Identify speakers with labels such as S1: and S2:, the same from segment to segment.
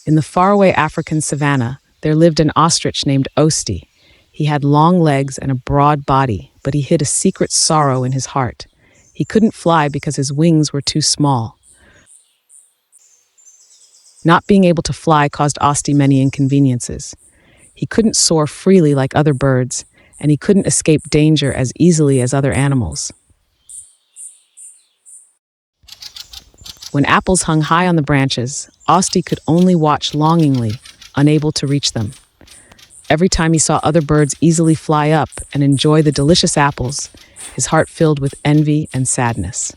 S1: In the faraway African savanna, there lived an ostrich named Osty. He had long legs and a broad body, but he hid a secret sorrow in his heart. He couldn't fly because his wings were too small. Not being able to fly caused Osty many inconveniences. He couldn't soar freely like other birds, and he couldn't escape danger as easily as other animals. When apples hung high on the branches, Osty could only watch longingly, unable to reach them. Every time he saw other birds easily fly up and enjoy the delicious apples, his heart filled with envy and sadness.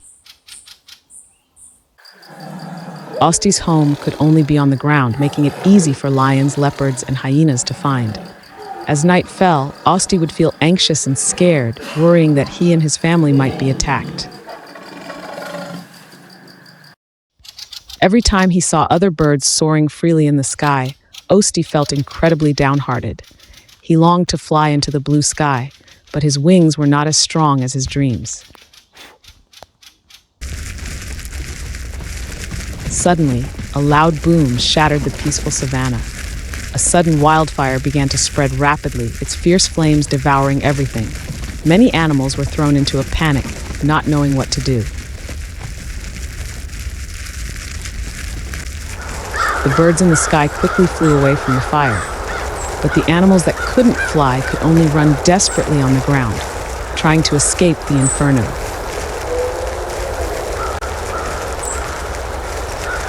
S1: Osty's home could only be on the ground, making it easy for lions, leopards, and hyenas to find. As night fell, Osty would feel anxious and scared, worrying that he and his family might be attacked. Every time he saw other birds soaring freely in the sky, Osty felt incredibly downhearted. He longed to fly into the blue sky, but his wings were not as strong as his dreams. Suddenly, a loud boom shattered the peaceful savanna. A sudden wildfire began to spread rapidly, its fierce flames devouring everything. Many animals were thrown into a panic, not knowing what to do. The birds in the sky quickly flew away from the fire, but the animals that couldn't fly could only run desperately on the ground, trying to escape the inferno.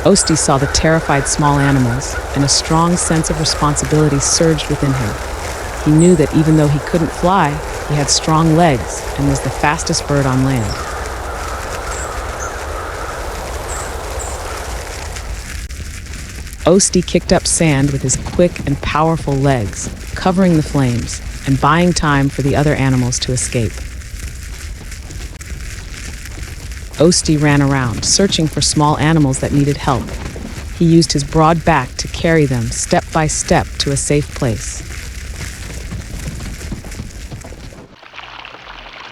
S1: Osty saw the terrified small animals, and a strong sense of responsibility surged within him. He knew that even though he couldn't fly, he had strong legs and was the fastest bird on land. Osty kicked up sand with his quick and powerful legs, covering the flames and buying time for the other animals to escape. Osty ran around, searching for small animals that needed help. He used his broad back to carry them step by step to a safe place.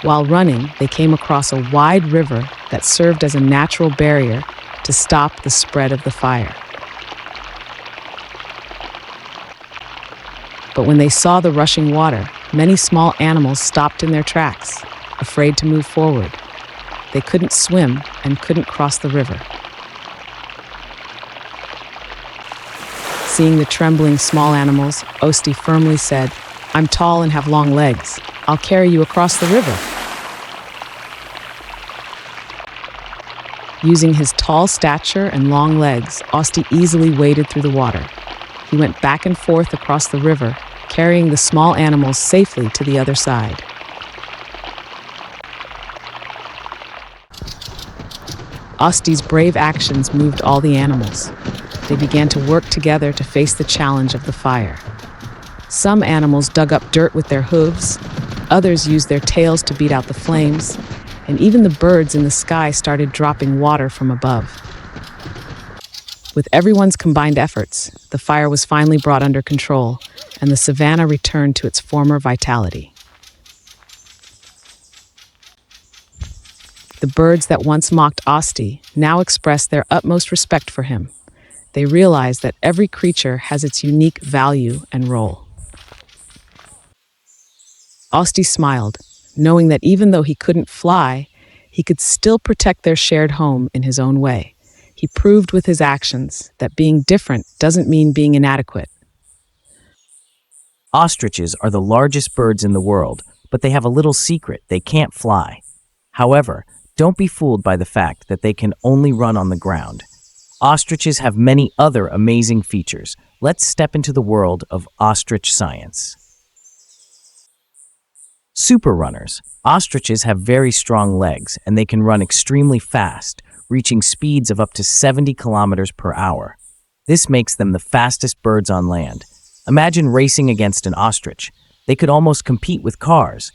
S1: While running, they came across a wide river that served as a natural barrier to stop the spread of the fire. But when they saw the rushing water, many small animals stopped in their tracks, afraid to move forward. They couldn't swim and couldn't cross the river. Seeing the trembling small animals, Osty firmly said, "I'm tall and have long legs. I'll carry you across the river." Using his tall stature and long legs, Osty easily waded through the water. He went back and forth across the river, carrying the small animals safely to the other side. Osty's brave actions moved all the animals. They began to work together to face the challenge of the fire. Some animals dug up dirt with their hooves, others used their tails to beat out the flames, and even the birds in the sky started dropping water from above. With everyone's combined efforts, the fire was finally brought under control, and the savanna returned to its former vitality. The birds that once mocked Osty now expressed their utmost respect for him. They realized that every creature has its unique value and role. Osty smiled, knowing that even though he couldn't fly, he could still protect their shared home in his own way. He proved with his actions that being different doesn't mean being inadequate.
S2: Ostriches are the largest birds in the world, but they have a little secret: they can't fly. However, don't be fooled by the fact that they can only run on the ground. Ostriches have many other amazing features. Let's step into the world of ostrich science. Super runners. Ostriches have very strong legs, and they can run extremely fast, reaching speeds of up to 70 kilometers per hour. This makes them the fastest birds on land. Imagine racing against an ostrich. They could almost compete with cars.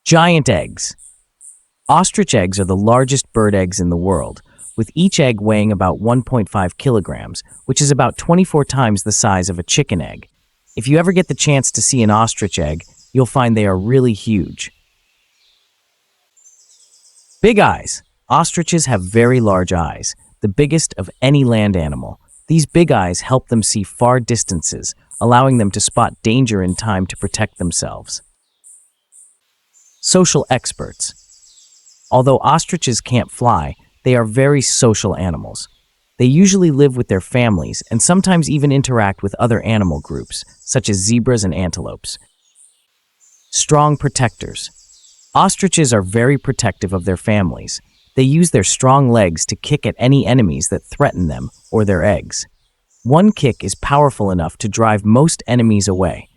S2: Giant eggs. Ostrich eggs are the largest bird eggs in the world, with each egg weighing about 1.5 kilograms, which is about 24 times the size of a chicken egg. If you ever get the chance to see an ostrich egg, you'll find they are really huge. Big eyes. Ostriches have very large eyes, the biggest of any land animal. These big eyes help them see far distances, allowing them to spot danger in time to protect themselves. Social experts. Although ostriches can't fly, they are very social animals. They usually live with their families and sometimes even interact with other animal groups, such as zebras and antelopes. Strong protectors. Ostriches are very protective of their families. They use their strong legs to kick at any enemies that threaten them or their eggs. One kick is powerful enough to drive most enemies away.